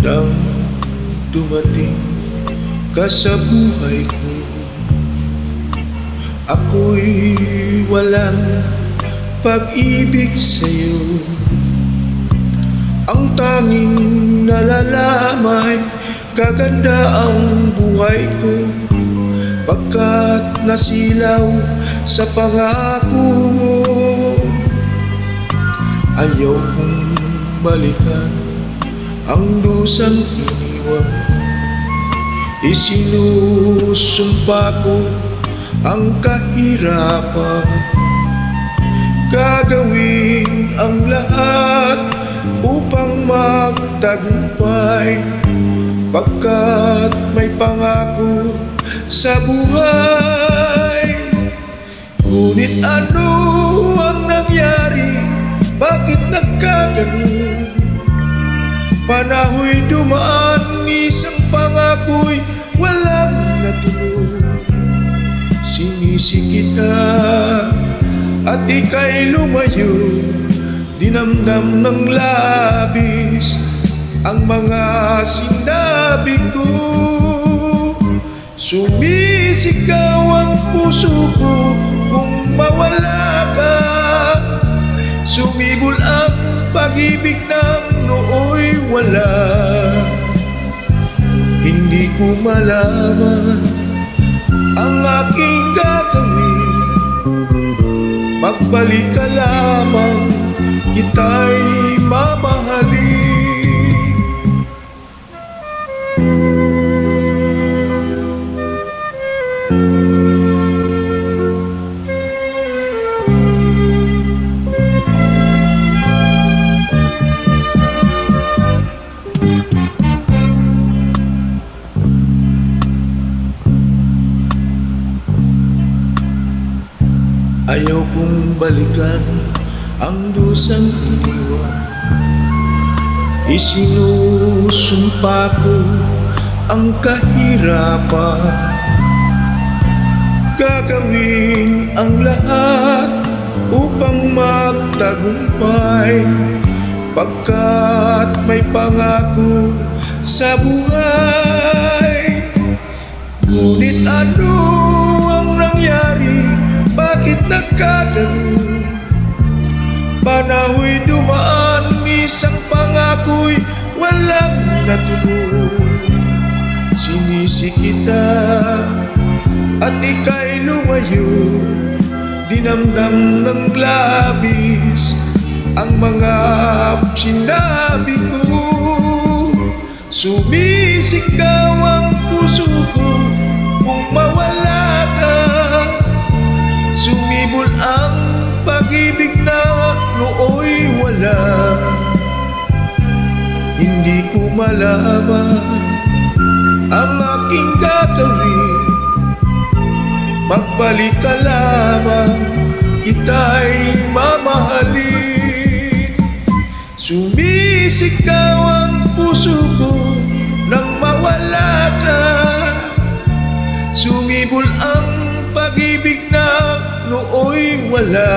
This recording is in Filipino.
nang dumating ka sa buhay ko. Ako'y walang pag-ibig sa'yo. Ang tanging nalalamay, kaganda ang buhay ko, pagkat nasilaw sa pangako mo. Ayaw kong balikan ang dusang iniwan. Isinusumpa ko ang kahirapan, gagawin ang lahat upang magtagumpay, pagkat may pangako sa buhay. Ngunit ano ang nangyari? Bakit nagkaganon? Panahoy dumaan, isang pangako'y walang natuloy. Sinisi kita at ika'y lumayo, dinamdam ng labis ang mga sinabi ko. Sumisigaw ang puso ko kung mawala ka. Sumibol ang pag-ibig ng nooy wala. Hindi ko malaman ang aking gagawin. Magbalik ka lamang, kita'y mamahalin. Ayaw kong balikan ang dusang iniwan. Isinusumpa ko ang kahirapan, gagawin ang lahat upang magtagumpay, pagkat may pangako sa buhay. Ngunit ano ang nangyari? Bakit nagkaganon? Panahoy dumaan, isang pangako'y walang natuloy. Sinisi kita at ika'y lumayo, dinamdam ng labis ang mga sinabi ko. Sumisigaw ang puso ko kung mawala ka. Sumibol ang pag-ibig na nooy wala. Hindi ko malaman ang aking gagawin. Magbalik ka lamang, kita'y mamahalin. Sumisigaw ang puso ko nang mawala ka. Sumibol ang pag-ibig na nooy wala.